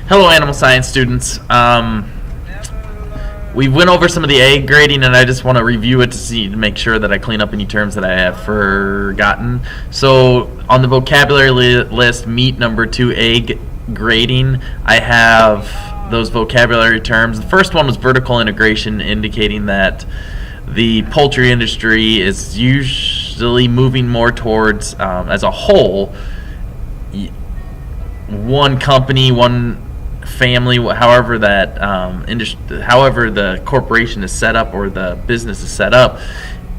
Hello, animal science students. We went over some of the egg grading, and I just want to review it to make sure that I clean up any terms that I have forgotten. So, on the vocabulary list, meat number 2, egg grading, I have those vocabulary terms. The first one was vertical integration, indicating that the poultry industry is usually moving more towards, as a whole, one company, one family, however that however the corporation is set up or the business is set up,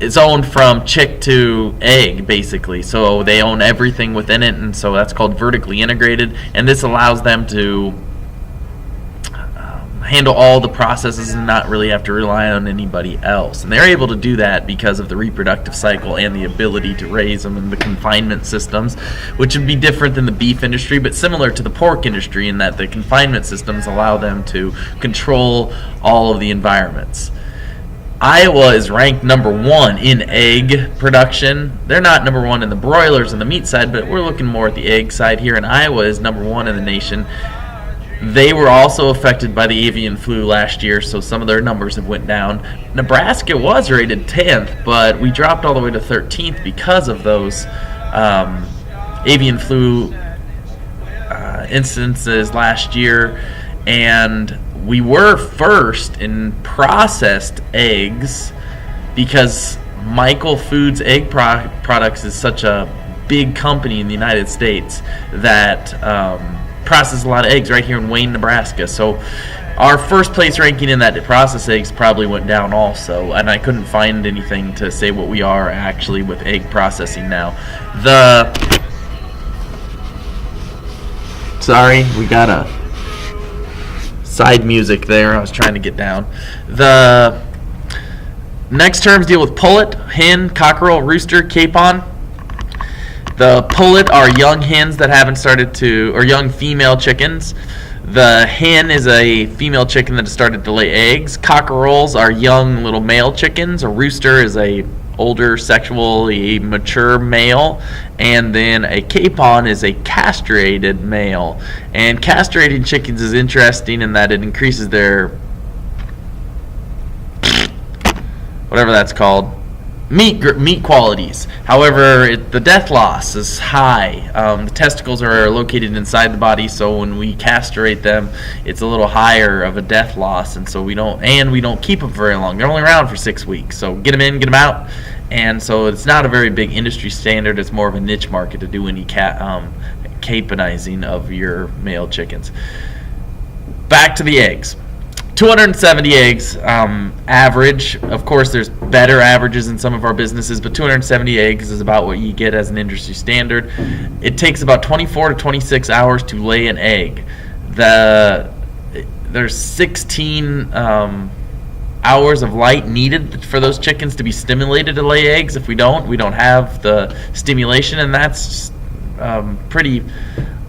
it's owned from chick to egg, basically. So they own everything within it, and so that's called vertically integrated. And this allows them to handle all the processes and not really have to rely on anybody else. And they're able to do that because of the reproductive cycle and the ability to raise them in the confinement systems, which would be different than the beef industry, but similar to the pork industry in that the confinement systems allow them to control all of the environments. Iowa is ranked number 1 in egg production. They're not number 1 in the broilers and the meat side, but we're looking more at the egg side here, and Iowa is number 1 in the nation. They were also affected by the avian flu last year, so some of their numbers have went down. Nebraska was rated 10th, but we dropped all the way to 13th because of those avian flu instances last year. And we were first in processed eggs because Michael Foods Egg Products is such a big company in the United States that process a lot of eggs right here in Wayne, Nebraska. So our first place ranking in that processed eggs probably went down also, and I couldn't find anything to say what we are actually with egg processing now. Sorry, we got a side music there I was trying to get down. The next terms deal with pullet, hen, cockerel, rooster, capon. The pullet are young hens that haven't started to, or young female chickens. The hen is a female chicken that has started to lay eggs. Cockerels are young little male chickens. A rooster is a older sexually mature male. And then a capon is a castrated male. And castrated chickens is interesting in that it increases their, whatever that's called, meat qualities. However, the death loss is high. The testicles are located inside the body, so when we castrate them, it's a little higher of a death loss, and so we don't keep them very long. They're only around for 6 weeks, so get them in, get them out. And so it's not a very big industry standard. It's more of a niche market to do any caponizing of your male chickens. Back to the eggs. 270 eggs average. Of course, there's better averages in some of our businesses, but 270 eggs is about what you get as an industry standard. It takes about 24 to 26 hours to lay an egg. There's 16 hours of light needed for those chickens to be stimulated to lay eggs. If we don't have the stimulation, and that's pretty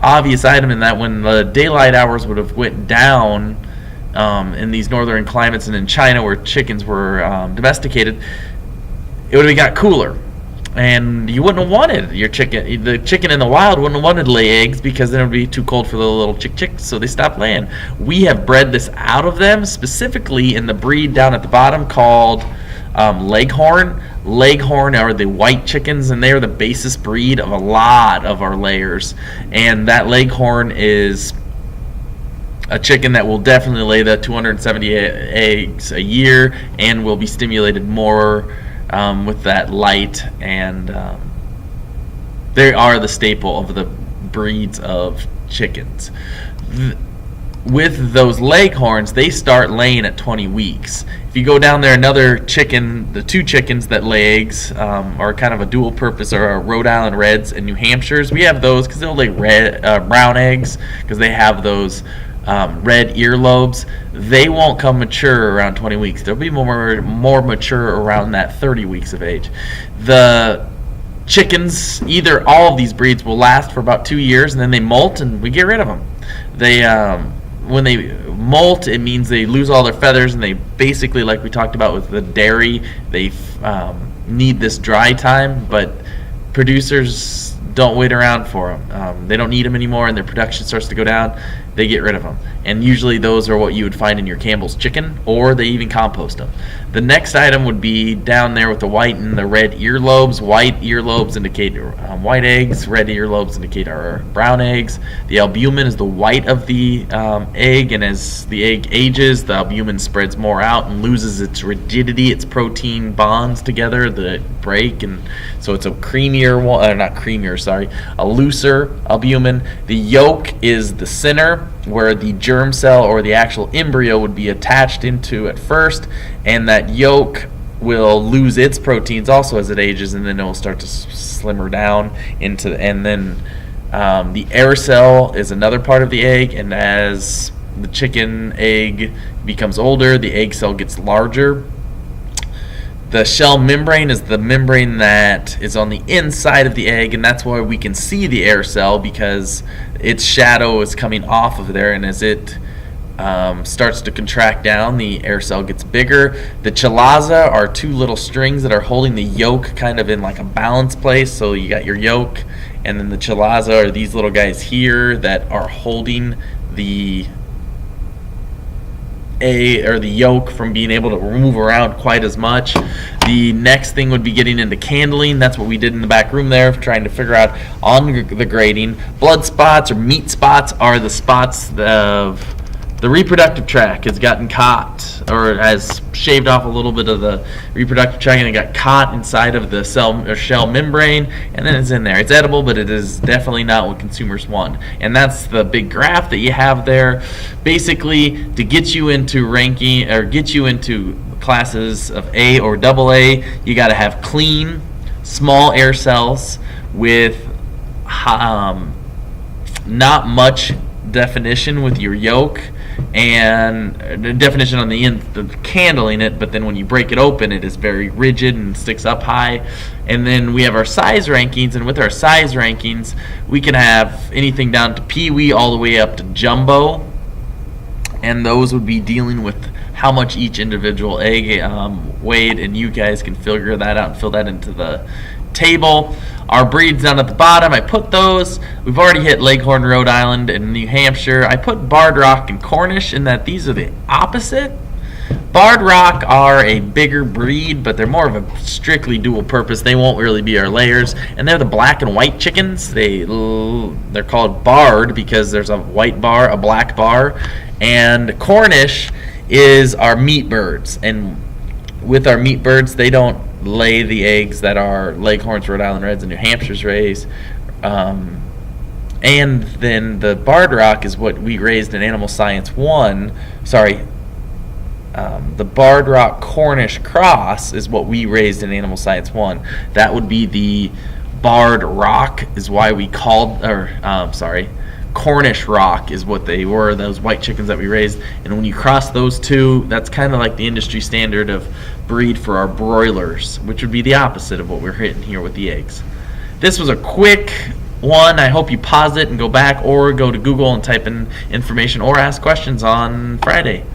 obvious item in that when the daylight hours would have went down in these northern climates and in China where chickens were domesticated, it would have got cooler, and you wouldn't have wanted the chicken in the wild wouldn't have wanted to lay eggs because then it would be too cold for the little chicks, so they stopped laying. We have bred this out of them, specifically in the breed down at the bottom called Leghorn. Leghorn are the white chickens, and they are the basis breed of a lot of our layers, and that Leghorn is a chicken that will definitely lay that 270 eggs a year and will be stimulated more with that light, and they are the staple of the breeds of chickens. With those Leghorns, they start laying at 20 weeks. If you go down there, another chicken, the two chickens that lay eggs are kind of a dual purpose, are Rhode Island Reds and New Hampshires. We have those because they'll lay brown eggs because they have those red earlobes. They won't come mature around 20 weeks. They'll be more mature around that 30 weeks of age. The chickens, either all of these breeds, will last for about 2 years, and then they molt, and we get rid of them. They when they molt, it means they lose all their feathers, and they basically, like we talked about with the dairy, they need this dry time, but producers don't wait around for them. They don't need them anymore, and their production starts to go down. They get rid of them. And usually those are what you would find in your Campbell's chicken, or they even compost them. The next item would be down there with the white and the red earlobes. White earlobes indicate white eggs. Red earlobes indicate our brown eggs. The albumin is the white of the egg, and as the egg ages, the albumin spreads more out and loses its rigidity. Its protein bonds together that break, and so it's a creamier one, not creamier, sorry, a looser albumin. The yolk is the center, where the germ cell or the actual embryo would be attached into at first, and that yolk will lose its proteins also as it ages, and then it will start to slimmer down into, and then the air cell is another part of the egg, and as the chicken egg becomes older, the egg cell gets larger. The shell membrane is the membrane that is on the inside of the egg, and that's why we can see the air cell, because its shadow is coming off of there, and as it starts to contract down, the air cell gets bigger. The chalaza are two little strings that are holding the yolk kind of in like a balance place. So you got your yolk, and then the chalaza are these little guys here that are holding the the yolk from being able to move around quite as much. The next thing would be getting into candling. That's what we did in the back room there, trying to figure out on the grading. Blood spots or meat spots are the spots of the reproductive tract has gotten caught, or has shaved off a little bit of the reproductive tract, and it got caught inside of the cell or shell membrane, and then it's in there. It's edible, but it is definitely not what consumers want. And that's the big graph that you have there. Basically, to get you into ranking or get you into classes of A or AA, you got to have clean, small air cells with not much definition with your yolk, and the definition on the end, the candling it, but then when you break it open, it is very rigid and sticks up high. And then we have our size rankings, and with our size rankings, we can have anything down to peewee all the way up to jumbo, and those would be dealing with how much each individual egg weighed, and you guys can figure that out and fill that into the table. Our breeds down at the bottom, I put those. We've already hit Leghorn, Rhode Island, and New Hampshire. I put Barred Rock and Cornish in that these are the opposite. Barred Rock are a bigger breed, but they're more of a strictly dual purpose. They won't really be our layers, and they're the black and white chickens. They're called barred because there's a white bar, a black bar, and Cornish is our meat birds. And with our meat birds, they don't lay the eggs that our Leghorns, Rhode Island Reds, and New Hampshire's raise. And then the Barred Rock is what we raised in Animal Science 1. The Barred Rock Cornish Cross is what we raised in Animal Science 1. That would be the Barred Rock, is why we called, Cornish Rock is what they were, those white chickens that we raised. And when you cross those two, that's kind of like the industry standard of breed for our broilers, which would be the opposite of what we're hitting here with the eggs. This was a quick one. I hope you pause it and go back, or go to Google and type in information, or ask questions on Friday.